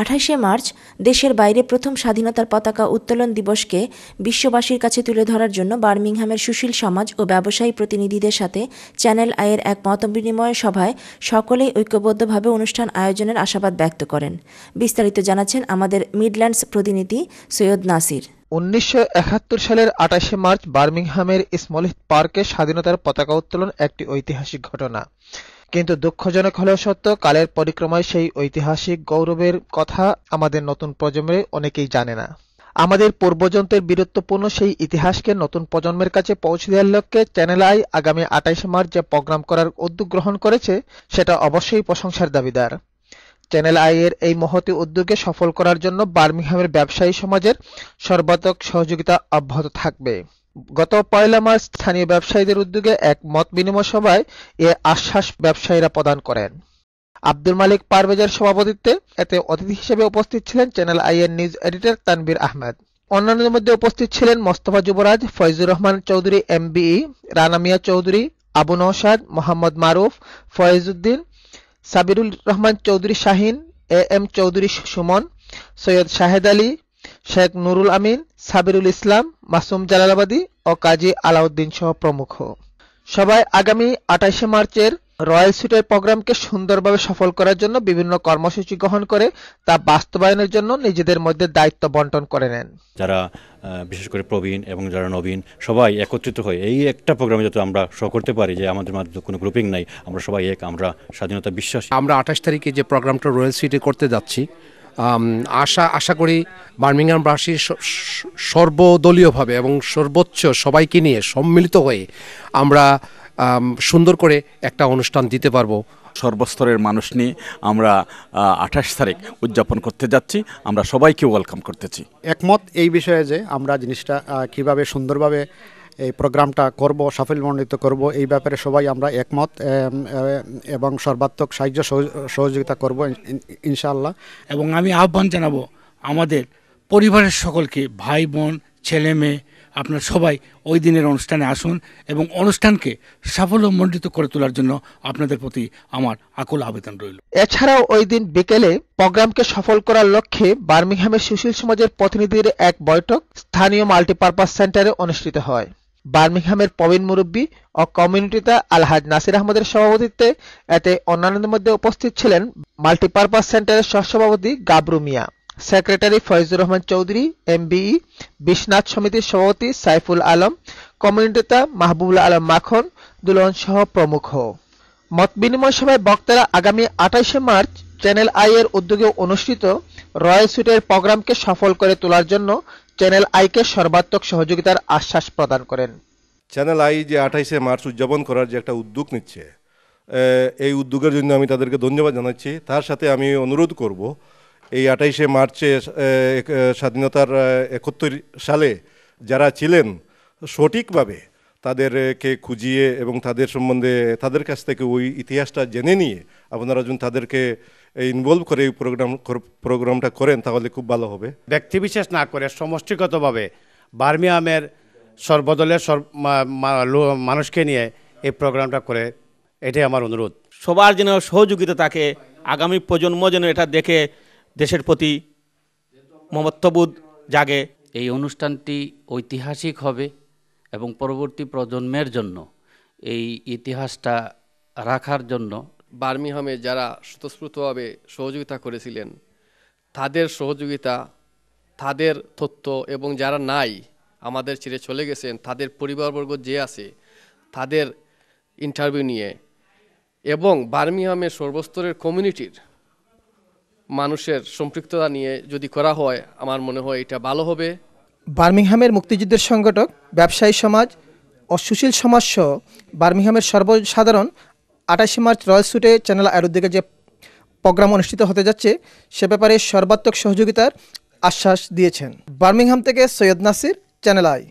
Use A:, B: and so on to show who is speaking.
A: 28শে March দেশের বাইরে প্রথম স্বাধীনতার পতাকা উত্তোলন দিবসকে বিশ্ববাসীর কাছে তুলে ধরার জন্য বার্মিংহামের সুশীল সমাজ ও ব্যবসায়ী প্রতিনিধিদের সাথে চ্যানেল আইয়ের এক মতবিনিময় সভায় সকলেই ঐক্যবদ্ধভাবে অনুষ্ঠান আয়োজনের আশাবাদ ব্যক্ত করেন। বিস্তারিত জানাচ্ছেন আমাদের মিডল্যান্ডস প্রতিনিধি সৈয়দ নাসির।
B: 1971 সালের 28শে মার্চ বার্মিংহামের স্মলহিথ পার্কে স্বাধীনতার পতাকা উত্তোলন একটি ঐতিহাসিক ঘটনা। কিন্তু দুঃখজনক হলেও সত্য, কালের পরিক্রমায় সেই ঐতিহাসিক গৌরবের কথা আমাদের নতুন প্রজন্মের অনেকেই জানে না। আমাদের পূর্বজন্মের বীরত্বপূর্ণ সেই ইতিহাসকে নতুন প্রজন্মের কাছে পৌঁছে দেওয়ার লক্ষ্যে চ্যানেল আই আগামী 28শে মার্চ যে প্রোগ্রাম করার উদ্যোগ গ্রহণ করেছে সেটা অবশ্যই প্রশংসার দাবিদার। চ্যানেল আই এর এই মহতী উদ্যোগে সফল করার জন্য বার্মিংহামের ব্যবসায়ী সমাজের সর্বাত্মক সহযোগিতা অব্যাহত থাকবে। গত 1 মার্চ স্থানীয় ব্যবসায়ীদের উদ্যোগে এক মত বিনিময় সভায় এ আশ্বাস ব্যবসায়ীরা প্রদান করেন। আব্দুল মালিক পারভেজের সভাপতিত্বে এতে অতিথি হিসেবে উপস্থিত ছিলেন চ্যানেল আই এর নিউজ এডিটর তানভীর আহমেদ। অন্যান্যদের মধ্যে উপস্থিত ছিলেন Mostafa Jubraj, Foyzur Rahman Chowdhury MBE, Rana Mia Chowdhury, Abu Nowshad, Mohammad Maruf, Foyezuddin, Sabirul Rahman Chowdhury Shahin, A M Chowdhury Suman, Syed Shahed Ali, Sheikh Nurul Amin, Sabirul Islam, Masum Jalalabadi ও কাজী আলাউদ্দিন সহ প্রমুখ। সবাই আগামী 28শে মার্চের রয়্যাল সুটের প্রোগ্রামকে সুন্দরভাবে সফল করার জন্য বিভিন্ন কর্মসূচি গ্রহণ করে তা বাস্তবায়নের জন্য নিজেদের মধ্যে দায়িত্ব বন্টন করে নেন।
C: যারা বিশেষ করে প্রবীণ এবং যারা নবীন সবাই একত্রিত হয়ে এই একটা প্রোগ্রামে যাতে আমরা শো করতে পারি যে আমাদের মধ্যে কোনো গ্রুপিং নাই, আমরা সবাই এক, আমরা স্বাধীনতা বিশ্বাসী।
D: আমরা 28 তারিখে যে প্রোগ্রামটা রয়্যাল সুইটে করতে যাচ্ছি, আশা করি বার্মিংহামবাসীর সর্বদলীয়ভাবে এবং সর্বোচ্চ সবাইকে নিয়ে সম্মিলিত হয়ে আমরা সুন্দর করে একটা অনুষ্ঠান দিতে পারবো।
E: সর্বস্তরের মানুষ নিয়ে আমরা 28 তারিখ উদযাপন করতে যাচ্ছি। আমরা সবাইকে ওয়েলকাম করতেছি।
F: একমত এই বিষয়ে যে আমরা জিনিসটা কিভাবে সুন্দরভাবে এই প্রোগ্রামটা করব, সাফল্যমণ্ডিত করব, এই ব্যাপারে সবাই আমরা একমত এবং সর্বাত্মক সাহায্য সহযোগিতা করব ইনশাআল্লাহ।
G: এবং আমি আহ্বান জানাবো আমাদের পরিবারের সকলকে, ভাই বোন ছেলে মেয়ে, আপনারা সবাই ওই দিনের অনুষ্ঠানে আসুন এবং অনুষ্ঠানকে সাফল্যমণ্ডিত করে তোলার জন্য আপনাদের প্রতি আমার আকুল আবেদন রইল।
B: এছাড়াও ওই দিন বিকেলে প্রোগ্রামকে সফল করার লক্ষ্যে বার্মিংহামের সুশীল সমাজের প্রতিনিধিদের এক বৈঠক স্থানীয় মাল্টিপারপাস সেন্টারে অনুষ্ঠিত হয়। বার্মিংহামের প্রবীণ মুরব্বী ও কমিউনিটিতে আলহাজ নাসির আহমদের সভাপতিত্বে এতে অন্যান্যদের মধ্যে উপস্থিত ছিলেন মাল্টিপারপাস সেন্টারের সহসভাপতি গাবরু মিয়া, সেক্রেটারি ফয়জুর রহমান চৌধুরী এমবিই, বিশ্বনাথ সমিতির সভাপতি সাইফুল আলম, কমিউনিটিতে মাহবুবুল আলম মাখন, দুলন সহ প্রমুখ। মত বিনিময় সভায় বক্তারা আগামী 28শে মার্চ চ্যানেল আই এর উদ্যোগে অনুষ্ঠিত রয়্যাল সুটের প্রোগ্রামকে সফল করে তোলার জন্য চ্যানেল আইকে সর্বাত্মক সহযোগিতার আশ্বাস প্রদান করেন।
H: চ্যানেল আই যে 28শে মার্চ উদযাপন করার যে একটা উদ্যোগ নিচ্ছে, এই উদ্যোগের জন্য আমি তাদেরকে ধন্যবাদ জানাচ্ছি। তার সাথে আমি অনুরোধ করব, এই 28শে মার্চে স্বাধীনতার 71 সালে যারা ছিলেন সঠিকভাবে তাদেরকে খুঁজিয়ে এবং তাদের সম্বন্ধে তাদের কাছ থেকে ওই ইতিহাসটা জেনে নিয়ে আপনারা যদি তাদেরকে ইনভলভ করে এই প্রোগ্রামটা করেন তাহলে খুব ভালো হবে।
I: ব্যক্তিবিশেষ না করে সমষ্টিগতভাবে বার্মিংহামের সর্বদলের মানুষকে নিয়ে এই প্রোগ্রামটা করে, এটাই আমার অনুরোধ।
J: সবার যেন সহযোগিতা থাকে, আগামী প্রজন্ম যেন এটা দেখে দেশের প্রতি মমত্ববোধ জাগে।
K: এই অনুষ্ঠানটি ঐতিহাসিক হবে এবং পরবর্তী প্রজন্মের জন্য এই ইতিহাসটা রাখার জন্য
L: বার্মিংহামে যারা স্বতঃস্ফূর্তভাবে সহযোগিতা করেছিলেন তাদের সহযোগিতা, তাদের তথ্য এবং যারা নাই আমাদের ছেড়ে চলে গেছেন তাদের পরিবারবর্গ যে আছে তাদের ইন্টারভিউ নিয়ে এবং বার্মিংহামের সর্বস্তরের কমিউনিটির মানুষের সম্পৃক্ততা নিয়ে যদি করা হয় আমার মনে হয় এটা ভালো হবে।
B: বার্মিংহামের মুক্তিযুদ্ধের সংগঠক, ব্যবসায়ী সমাজ ও সুশীল সমাজ সহ বার্মিংহামের সর্বসাধারণ 28শে মার্চ রয়্যাল সুটে চ্যানেল আইয়ের উদ্যোগে যে প্রোগ্রাম অনুষ্ঠিত হতে যাচ্ছে সে ব্যাপারে সর্বাত্মক সহযোগিতার আশ্বাস দিয়েছেন। বার্মিংহাম থেকে সৈয়দ নাসির, চ্যানেল আই।